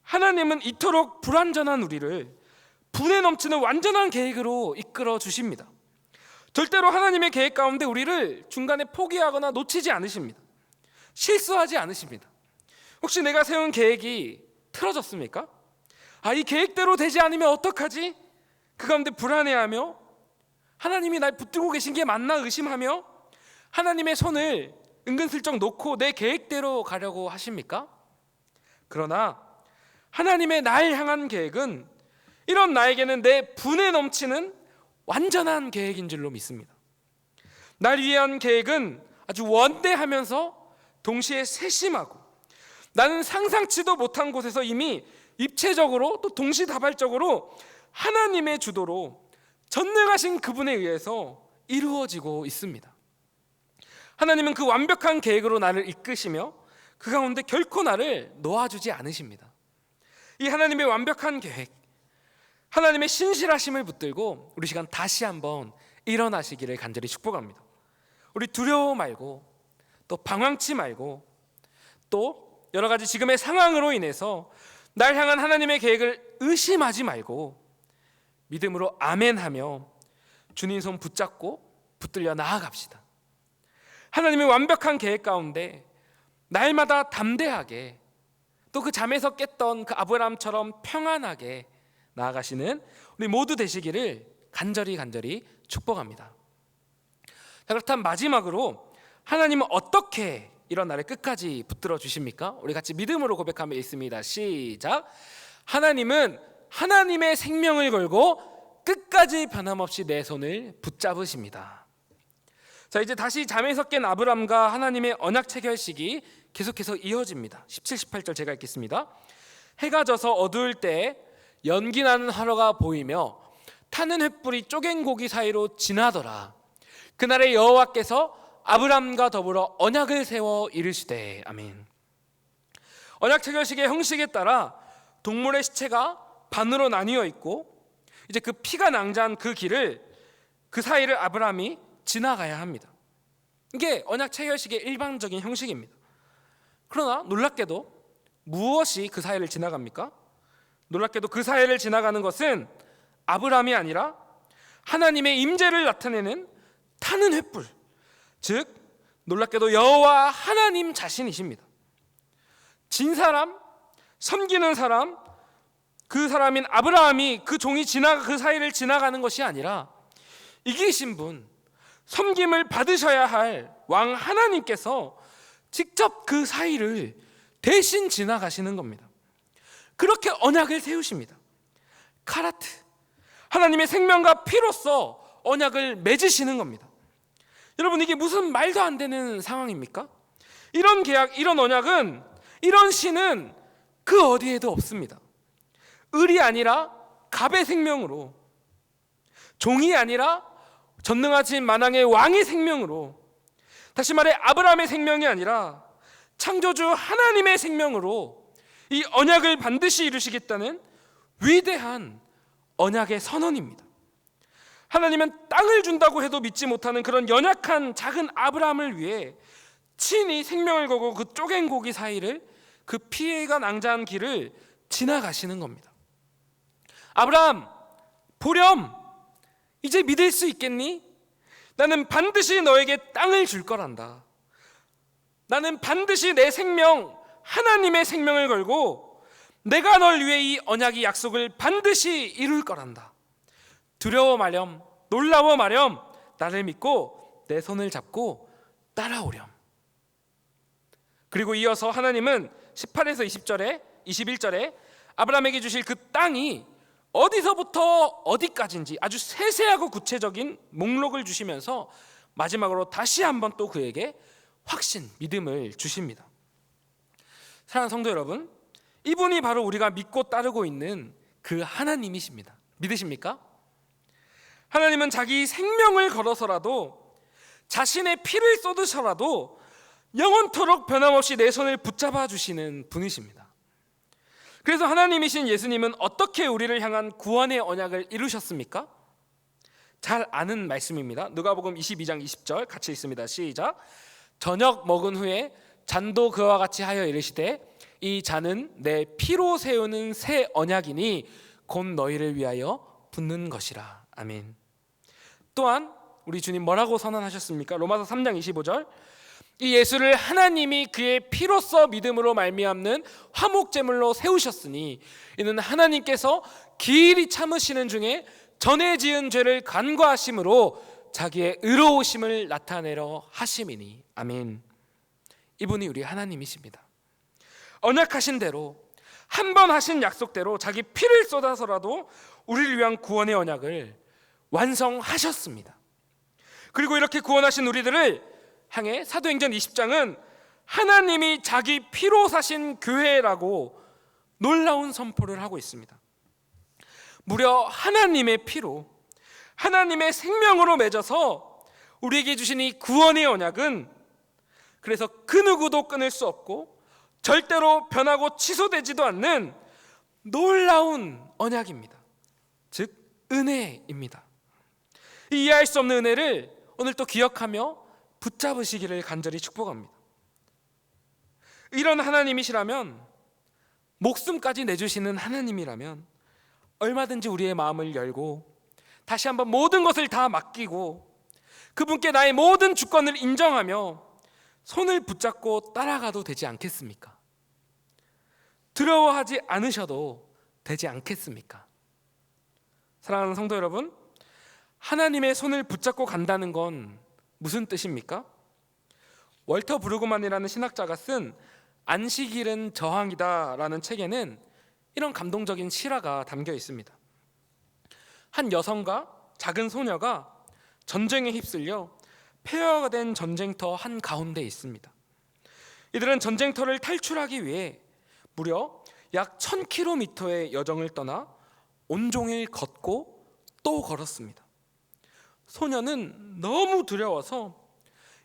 하나님은 이토록 불완전한 우리를 분에 넘치는 완전한 계획으로 이끌어 주십니다. 절대로 하나님의 계획 가운데 우리를 중간에 포기하거나 놓치지 않으십니다. 실수하지 않으십니다. 혹시 내가 세운 계획이 틀어졌습니까? 이 계획대로 되지 않으면 어떡하지? 그 가운데 불안해하며 하나님이 날 붙들고 계신 게 맞나 의심하며 하나님의 손을 은근슬쩍 놓고 내 계획대로 가려고 하십니까? 그러나 하나님의 날 향한 계획은 이런 나에게는 내 분에 넘치는 완전한 계획인 줄로 믿습니다. 날 위한 계획은 아주 원대하면서 동시에 세심하고 나는 상상치도 못한 곳에서 이미 입체적으로 또 동시다발적으로 하나님의 주도로 전능하신 그분에 의해서 이루어지고 있습니다. 하나님은 그 완벽한 계획으로 나를 이끄시며 그 가운데 결코 나를 놓아주지 않으십니다. 이 하나님의 완벽한 계획, 하나님의 신실하심을 붙들고 우리 시간 다시 한번 일어나시기를 간절히 축복합니다. 우리 두려워 말고 또 방황치 말고 또 여러 가지 지금의 상황으로 인해서 날 향한 하나님의 계획을 의심하지 말고 믿음으로 아멘하며 주님 손 붙잡고 붙들려 나아갑시다. 하나님의 완벽한 계획 가운데 날마다 담대하게 또 그 잠에서 깼던 그 아브라함처럼 평안하게 나아가시는 우리 모두 되시기를 간절히 축복합니다. 자, 그렇다면 마지막으로 하나님은 어떻게 이런 나를 끝까지 붙들어 주십니까? 우리 같이 믿음으로 고백하며 있습니다. 시작. 하나님은 하나님의 생명을 걸고 끝까지 변함없이 내 손을 붙잡으십니다. 자, 이제 다시 잠에서 깬 아브람과 하나님의 언약 체결식이 계속해서 이어집니다. 17, 18절 제가 읽겠습니다. 해가 져서 어두울 때 연기 나는 화로가 보이며 타는 횃불이 쪼갠 고기 사이로 지나더라. 그날에 여호와께서 아브람과 더불어 언약을 세워 이르시되. 아멘. 언약 체결식의 형식에 따라 동물의 시체가 반으로 나뉘어 있고 이제 그 피가 낭자한 그 길을 그 사이를 아브람이 지나가야 합니다. 이게 언약 체결식의 일반적인 형식입니다. 그러나 놀랍게도 무엇이 그 사이를 지나갑니까? 놀랍게도 그 사이를 지나가는 것은 아브람이 아니라 하나님의 임재를 나타내는 타는 횃불, 즉 놀랍게도 여호와 하나님 자신이십니다. 진 사람, 섬기는 사람, 그 사람인 아브라함이 그 종이 그 사이를 지나가는 것이 아니라 이기신 분, 섬김을 받으셔야 할 왕 하나님께서 직접 그 사이를 대신 지나가시는 겁니다. 그렇게 언약을 세우십니다. 카라트, 하나님의 생명과 피로써 언약을 맺으시는 겁니다. 여러분, 이게 무슨 말도 안 되는 상황입니까? 이런 계약, 이런 언약은, 이런 신은 그 어디에도 없습니다. 을이 아니라 갑의 생명으로, 종이 아니라 전능하신 만왕의 왕의 생명으로, 다시 말해 아브라함의 생명이 아니라 창조주 하나님의 생명으로 이 언약을 반드시 이루시겠다는 위대한 언약의 선언입니다. 하나님은 땅을 준다고 해도 믿지 못하는 그런 연약한 작은 아브라함을 위해 친히 생명을 걸고 그 쪼갠 고기 사이를, 그 피해가 낭자한 길을 지나가시는 겁니다. 아브라함, 보렴, 이제 믿을 수 있겠니? 나는 반드시 너에게 땅을 줄 거란다. 나는 반드시 내 생명, 하나님의 생명을 걸고 내가 널 위해 이 언약의 약속을 반드시 이룰 거란다. 두려워 마렴, 놀라워 마렴, 나를 믿고 내 손을 잡고 따라오렴. 그리고 이어서 하나님은 18에서 20절에 21절에 아브라함에게 주실 그 땅이 어디서부터 어디까지인지 아주 세세하고 구체적인 목록을 주시면서 마지막으로 다시 한번 또 그에게 확신, 믿음을 주십니다. 사랑하는 성도 여러분, 이분이 바로 우리가 믿고 따르고 있는 그 하나님이십니다. 믿으십니까? 하나님은 자기 생명을 걸어서라도, 자신의 피를 쏟으셔라도 영원토록 변함없이 내 손을 붙잡아 주시는 분이십니다. 그래서 하나님이신 예수님은 어떻게 우리를 향한 구원의 언약을 이루셨습니까? 잘 아는 말씀입니다. 누가복음 22장 20절 같이 읽습니다. 시작. 저녁 먹은 후에 잔도 그와 같이 하여 이르시되 이 잔은 내 피로 세우는 새 언약이니 곧 너희를 위하여 붓는 것이라. 아멘. 또한 우리 주님 뭐라고 선언하셨습니까? 로마서 3장 25절. 이 예수를 하나님이 그의 피로써 믿음으로 말미암는 화목제물로 세우셨으니 이는 하나님께서 길이 참으시는 중에 전에 지은 죄를 간과하심으로 자기의 의로우심을 나타내려 하심이니. 아멘. 이분이 우리 하나님이십니다. 언약하신 대로, 한 번 하신 약속대로 자기 피를 쏟아서라도 우리를 위한 구원의 언약을 완성하셨습니다. 그리고 이렇게 구원하신 우리들을 향해 사도행전 20장은 하나님이 자기 피로 사신 교회라고 놀라운 선포를 하고 있습니다. 무려 하나님의 피로, 하나님의 생명으로 맺어서 우리에게 주신 이 구원의 언약은 그래서 그 누구도 끊을 수 없고 절대로 변하고 취소되지도 않는 놀라운 언약입니다. 즉 은혜입니다. 이해할 수 없는 은혜를 오늘 또 기억하며 붙잡으시기를 간절히 축복합니다. 이런 하나님이시라면, 목숨까지 내주시는 하나님이라면 얼마든지 우리의 마음을 열고 다시 한번 모든 것을 다 맡기고 그분께 나의 모든 주권을 인정하며 손을 붙잡고 따라가도 되지 않겠습니까? 두려워하지 않으셔도 되지 않겠습니까? 사랑하는 성도 여러분, 하나님의 손을 붙잡고 간다는 건 무슨 뜻입니까? 월터 브루그만이라는 신학자가 쓴 안식일은 저항이다라는 책에는 이런 감동적인 실화가 담겨 있습니다. 한 여성과 작은 소녀가 전쟁에 휩쓸려 폐허가 된 전쟁터 한 가운데 있습니다. 이들은 전쟁터를 탈출하기 위해 무려 약 1000km의 여정을 떠나 온종일 걷고 또 걸었습니다. 소녀는 너무 두려워서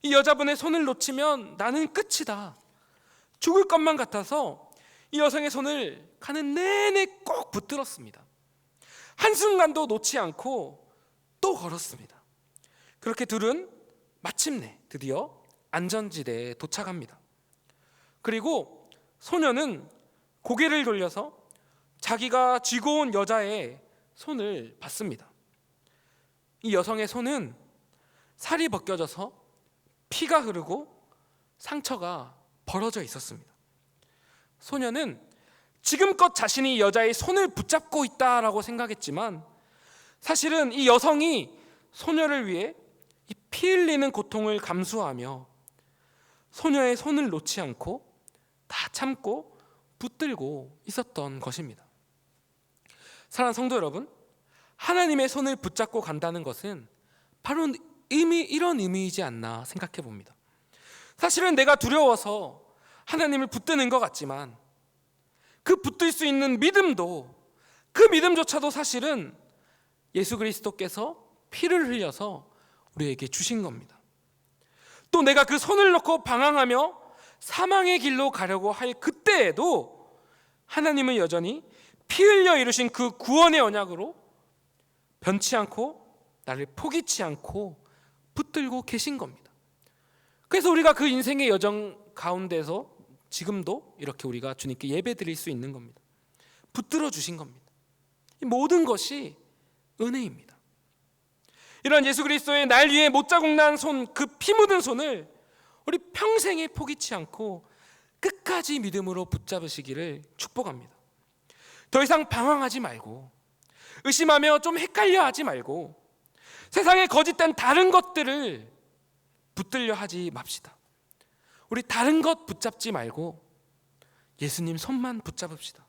이 여자분의 손을 놓치면 나는 끝이다, 죽을 것만 같아서 이 여성의 손을 가는 내내 꼭 붙들었습니다. 한순간도 놓지 않고 또 걸었습니다. 그렇게 둘은 마침내 드디어 안전지대에 도착합니다. 그리고 소녀는 고개를 돌려서 자기가 쥐고 온 여자의 손을 봤습니다. 이 여성의 손은 살이 벗겨져서 피가 흐르고 상처가 벌어져 있었습니다. 소녀는 지금껏 자신이 여자의 손을 붙잡고 있다라고 생각했지만 사실은 이 여성이 소녀를 위해 이 피 흘리는 고통을 감수하며 소녀의 손을 놓지 않고 다 참고 붙들고 있었던 것입니다. 사랑하는 성도 여러분, 하나님의 손을 붙잡고 간다는 것은 바로 이런 의미이지 않나 생각해 봅니다. 사실은 내가 두려워서 하나님을 붙드는 것 같지만 그 붙들 수 있는 믿음도, 그 믿음조차도 사실은 예수 그리스도께서 피를 흘려서 우리에게 주신 겁니다. 또 내가 그 손을 놓고 방황하며 사망의 길로 가려고 할 그때에도 하나님은 여전히 피 흘려 이루신 그 구원의 언약으로 변치 않고 나를 포기치 않고 붙들고 계신 겁니다. 그래서 우리가 그 인생의 여정 가운데서 지금도 이렇게 우리가 주님께 예배 드릴 수 있는 겁니다. 붙들어 주신 겁니다. 이 모든 것이 은혜입니다. 이런 예수 그리스도의 날 위해 못자국 난 손, 그 피 묻은 손을 우리 평생에 포기치 않고 끝까지 믿음으로 붙잡으시기를 축복합니다. 더 이상 방황하지 말고 의심하며 좀 헷갈려 하지 말고 세상의 거짓된 다른 것들을 붙들려 하지 맙시다. 우리 다른 것 붙잡지 말고 예수님 손만 붙잡읍시다.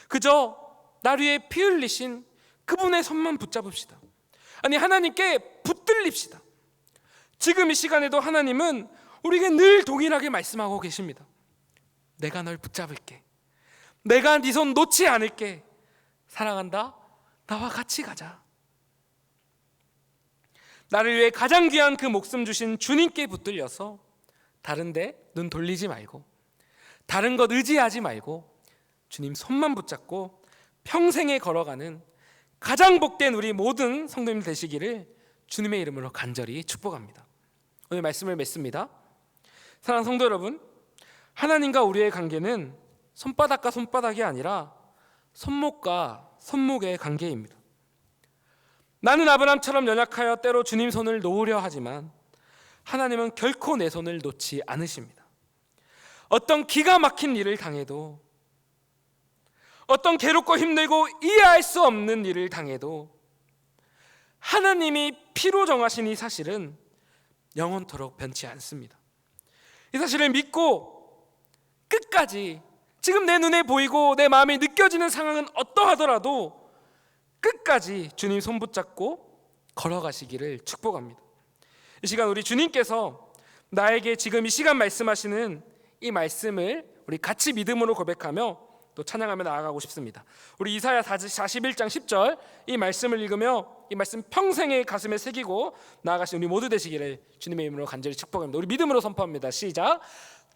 그저 날 위해 피 흘리신 그분의 손만 붙잡읍시다. 아니, 하나님께 붙들립시다. 지금 이 시간에도 하나님은 우리에게 늘 동일하게 말씀하고 계십니다. 내가 널 붙잡을게. 내가 네 손 놓지 않을게. 사랑한다. 나와 같이 가자. 나를 위해 가장 귀한 그 목숨 주신 주님께 붙들려서 다른 데 눈 돌리지 말고 다른 것 의지하지 말고 주님 손만 붙잡고 평생에 걸어가는 가장 복된 우리 모든 성도님 되시기를 주님의 이름으로 간절히 축복합니다. 오늘 말씀을 맺습니다. 사랑하는 성도 여러분, 하나님과 우리의 관계는 손바닥과 손바닥이 아니라 손목과 손목의 관계입니다. 나는 아브라함처럼 연약하여 때로 주님 손을 놓으려 하지만 하나님은 결코 내 손을 놓지 않으십니다. 어떤 기가 막힌 일을 당해도, 어떤 괴롭고 힘들고 이해할 수 없는 일을 당해도 하나님이 피로 정하신 이 사실은 영원토록 변치 않습니다. 이 사실을 믿고 끝까지 지금 내 눈에 보이고 내 마음에 느껴지는 상황은 어떠하더라도 끝까지 주님 손 붙잡고 걸어가시기를 축복합니다. 이 시간 우리 주님께서 나에게 지금 이 시간 말씀하시는 이 말씀을 우리 같이 믿음으로 고백하며 또 찬양하며 나아가고 싶습니다. 우리 이사야 41장 10절 이 말씀을 읽으며 이 말씀 평생의 가슴에 새기고 나아가신 우리 모두 되시기를 주님의 이름으로 간절히 축복합니다. 우리 믿음으로 선포합니다. 시작.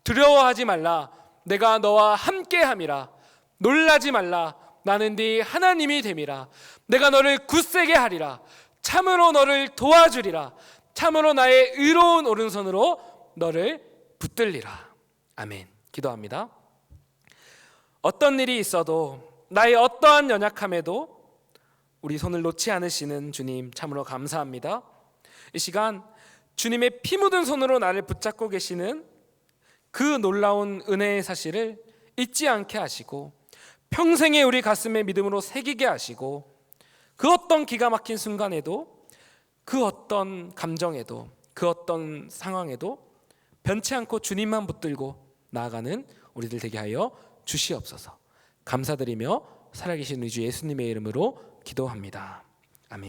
두려워하지 말라. 내가 너와 함께함이라. 놀라지 말라. 나는 네 하나님이 됨이라. 내가 너를 굳세게 하리라. 참으로 너를 도와주리라. 참으로 나의 의로운 오른손으로 너를 붙들리라. 아멘. 기도합니다. 어떤 일이 있어도 나의 어떠한 연약함에도 우리 손을 놓지 않으시는 주님 참으로 감사합니다. 이 시간 주님의 피 묻은 손으로 나를 붙잡고 계시는 그 놀라운 은혜의 사실을 잊지 않게 하시고 평생에 우리 가슴에 믿음으로 새기게 하시고 그 어떤 기가 막힌 순간에도 그 어떤 감정에도 그 어떤 상황에도 변치 않고 주님만 붙들고 나아가는 우리들 되게 하여 주시옵소서. 감사드리며 살아계신 우리 주 예수님의 이름으로 기도합니다.